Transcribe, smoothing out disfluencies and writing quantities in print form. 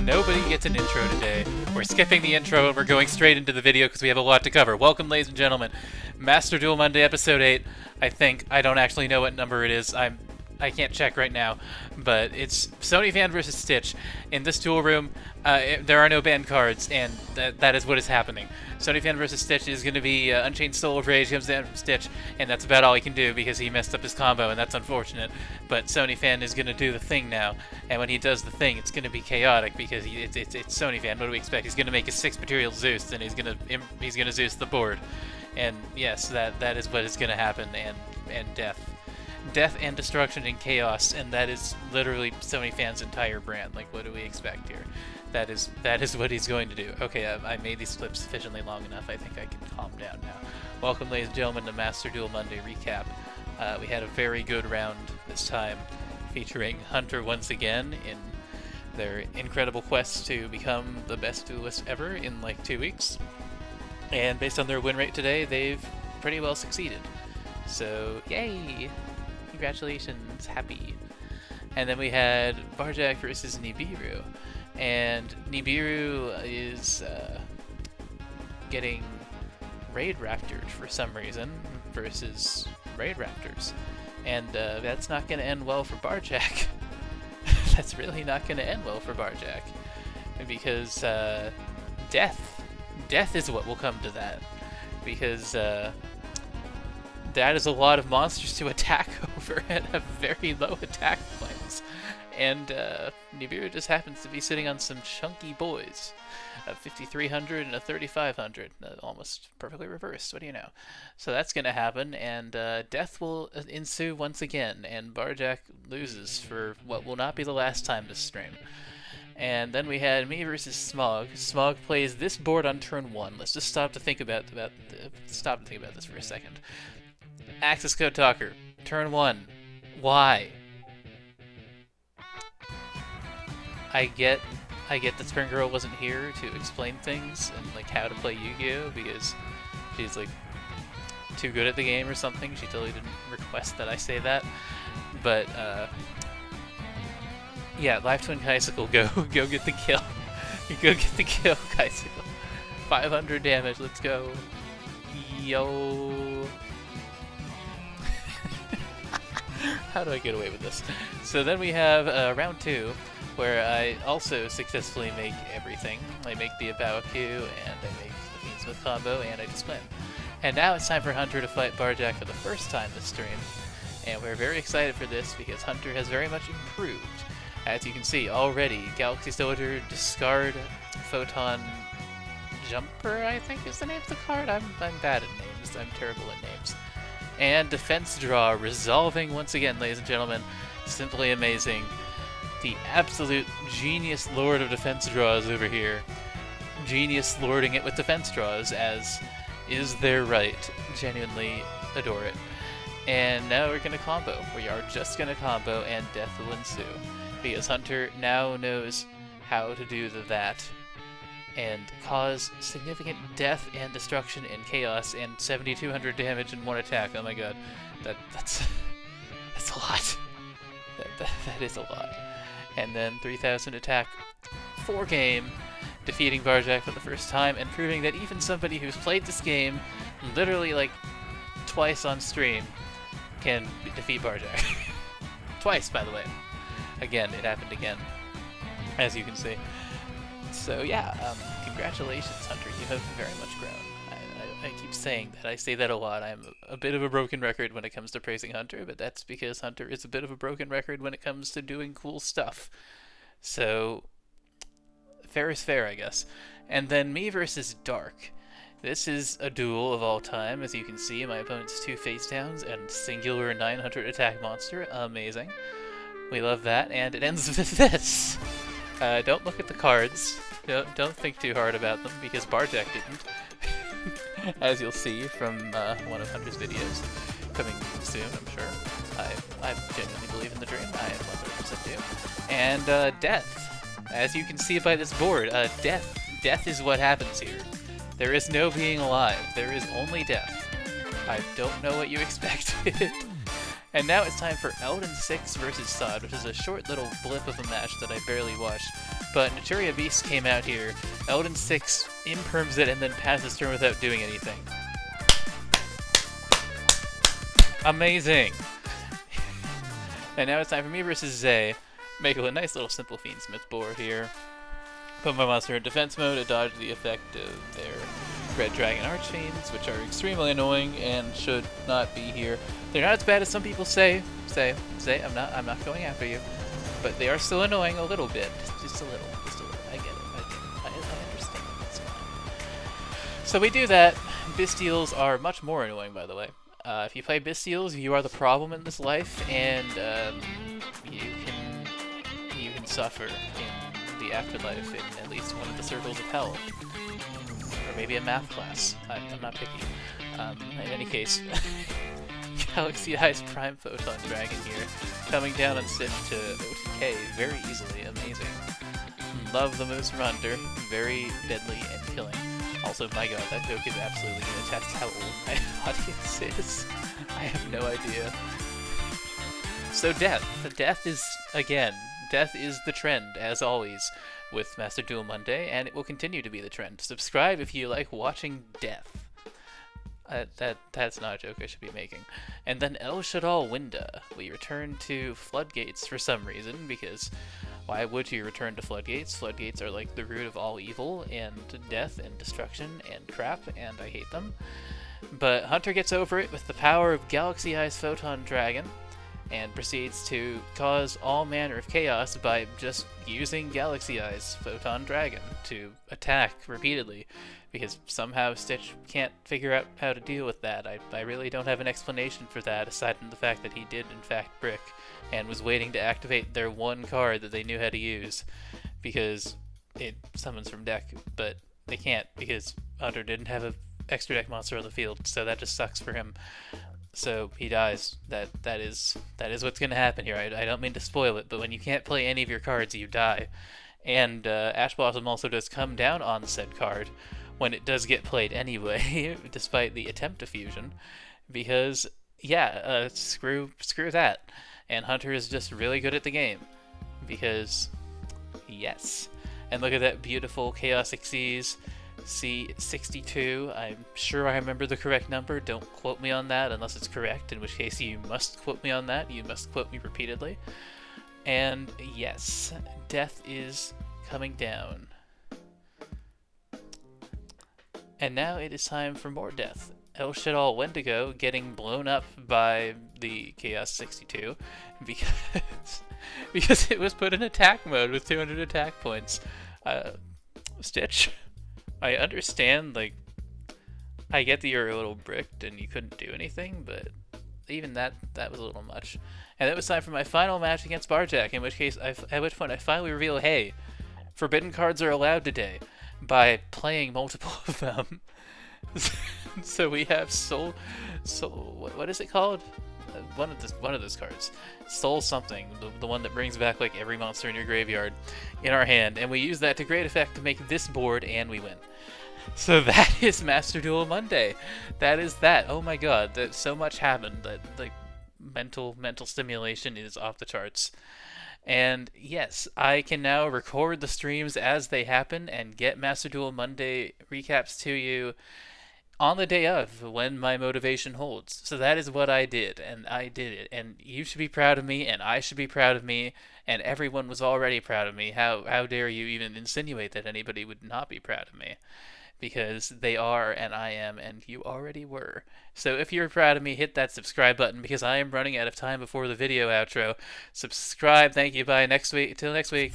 nobody gets an intro today. We're skipping the intro and we're going straight into the video because we have a lot to cover. Welcome, ladies and gentlemen. Master Duel Monday, Episode 8, I think. I don't actually know what number it is. I can't check right now, but it's Sony Fan versus Stitch. In this duel room, there are no banned cards, and that is what is happening. Sony Fan versus Stitch is going to be Unchained Soul of Rage comes down from Stitch, and that's about all he can do because he messed up his combo, and that's unfortunate. But Sony Fan is going to do the thing now, and when he does the thing, it's going to be chaotic because it's Sony Fan. What do we expect? He's going to make a 6 material Zeus, and he's going to Zeus the board. And yes, that is what is going to happen, and death. Death and destruction and chaos, and that is literally Sony Fan's entire brand. Like, what do we expect here? That is what he's going to do. Okay, I made these clips sufficiently long enough. I think I can calm down now. Welcome, ladies and gentlemen, to Master Duel Monday Recap. We had a very good round this time, featuring Hunter once again in their incredible quest to become the best duelist ever in like 2 weeks. And based on their win rate today, they've pretty well succeeded. So, yay! Congratulations, happy. And then we had Barjack versus Nibiru, and Nibiru is getting Raid Raptors for some reason versus Raid Raptors, and that's not going to end well for Barjack. That's really not going to end well for Barjack, because death is what will come to that, because that is a lot of monsters to attack over and have very low attack points. And Nibiru just happens to be sitting on some chunky boys. A 5300 and a 3500. Almost perfectly reversed, what do you know? So that's going to happen, and death will ensue once again, and Barjack loses for what will not be the last time this stream. And then we had me versus Smog. Smog plays this board on turn 1. Let's just stop to think about this for a second. Access Code Talker, turn 1. Why? I get that Spring Girl wasn't here to explain things and like how to play Yu-Gi-Oh! Because she's like too good at the game or something. She totally didn't request that I say that. But yeah, Live Twin Kaisicle, go get the kill. Go get the kill, Kaisicle. 500 damage, let's go. Yo. How do I get away with this? So then we have round 2, where I also successfully make everything. I make the Abaoku, and I make the Fiendsmith combo, and I just win. And now it's time for Hunter to fight Barjack for the first time this stream. And we're very excited for this because Hunter has very much improved. As you can see already, Galaxy Soldier, Discard, Photon Jumper, I think is the name of the card. I'm bad at names. I'm terrible at names. And Defense Draw, resolving once again, ladies and gentlemen. Simply amazing. The absolute genius lord of defense draws over here. Genius lording it with defense draws, as is their right. Genuinely adore it. And now we're gonna combo. We are just gonna combo, and death will ensue. Because Hunter now knows how to do that. And cause significant death and destruction and chaos and 7,200 damage in one attack. Oh my god, that's a lot. That is a lot. And then 3,000 attack, 4 game, defeating Barjack for the first time and proving that even somebody who's played this game literally like twice on stream can defeat Barjack. Twice, by the way. Again, it happened again, as you can see. So yeah, congratulations, Hunter. You have very much grown. I keep saying that. I say that a lot. I'm a bit of a broken record when it comes to praising Hunter, but that's because Hunter is a bit of a broken record when it comes to doing cool stuff. So, fair is fair, I guess. And then me versus Dark. This is a duel of all time. As you can see, my opponent's 2 face downs and singular 900 attack monster. Amazing. We love that, and it ends with this. Don't look at the cards. Don't think too hard about them, because Barjack didn't. As you'll see from one of Hunter's videos, coming soon, I'm sure. I genuinely believe in the dream. I 100% do. And death. As you can see by this board, death. Death is what happens here. There is no being alive. There is only death. I don't know what you expected. And now it's time for Elden 6 versus Sod, which is a short little blip of a match that I barely watched. But Naturia Beast came out here, Elden 6 imperms it and then passes turn without doing anything. Amazing! And now it's time for me versus Zay. Make a nice little simple Fiendsmith board here. Put my monster in defense mode to dodge the effect of their Red Dragon Archfiends, which are extremely annoying and should not be here. They're not as bad as some people say. I'm not going after you, but they are still annoying a little bit, just a little. I get it. I understand. It's fine. So we do that. Bistials are much more annoying, by the way. If you play Bistials, you are the problem in this life, and you can suffer in the afterlife in at least one of the circles of hell. Or maybe a math class. I'm not picky. In any case, Galaxy Eyes Prime Photon Dragon here, coming down on Sif to OTK very easily. Amazing. Love the moves from Hunter. Very deadly and killing. Also, my god, that joke is absolutely going to test how old my audience is. I have no idea. So Death. Death is the trend, as always, with Master Duel Monday, and it will continue to be the trend. Subscribe if you like watching death. That's not a joke I should be making. And then El Shaddai Winda. We return to Floodgates for some reason, because why would you return to Floodgates? Floodgates are like the root of all evil, and death, and destruction, and crap, and I hate them. But Hunter gets over it with the power of Galaxy Eyes Photon Dragon, and proceeds to cause all manner of chaos by just using Galaxy Eyes Photon Dragon to attack repeatedly, because somehow Stitch can't figure out how to deal with that. I really don't have an explanation for that, aside from the fact that he did in fact brick, and was waiting to activate their one card that they knew how to use, because it summons from deck, but they can't, because Hunter didn't have an extra deck monster on the field, so that just sucks for him. So he dies. That is what's going to happen here. I don't mean to spoil it, but when you can't play any of your cards, you die. And Ash Blossom also does come down on said card when it does get played anyway, despite the attempt to fusion, because yeah, screw that. And Hunter is just really good at the game, because yes. And look at that beautiful Chaos Xyz. C62. I'm sure I remember the correct number. Don't quote me on that unless it's correct, in which case you must quote me on that. You must quote me repeatedly. And yes, death is coming down. And now it is time for more death. El Shaddai Wendigo getting blown up by the Chaos 62 because it was put in attack mode with 200 attack points. Stitch, I understand, like, I get that you're a little bricked and you couldn't do anything, but even that was a little much. And that was time for my final match against Barjack, at which point I finally reveal, hey, forbidden cards are allowed today, by playing multiple of them. So we have Soul, what is it called? One of those cards, Soul something, the one that brings back like every monster in your graveyard, in our hand, and we use that to great effect to make this board, and we win. So that is Master Duel Monday. That is that. Oh my god, that so much happened. That like mental stimulation is off the charts. And yes, I can now record the streams as they happen and get Master Duel Monday recaps to you on the day of, when my motivation holds. So that is what I did, and I did it. And you should be proud of me, and I should be proud of me, and everyone was already proud of me. How dare you even insinuate that anybody would not be proud of me? Because they are, and I am, and you already were. So if you're proud of me, hit that subscribe button, because I am running out of time before the video outro. Subscribe, thank you, bye, next week, till next week.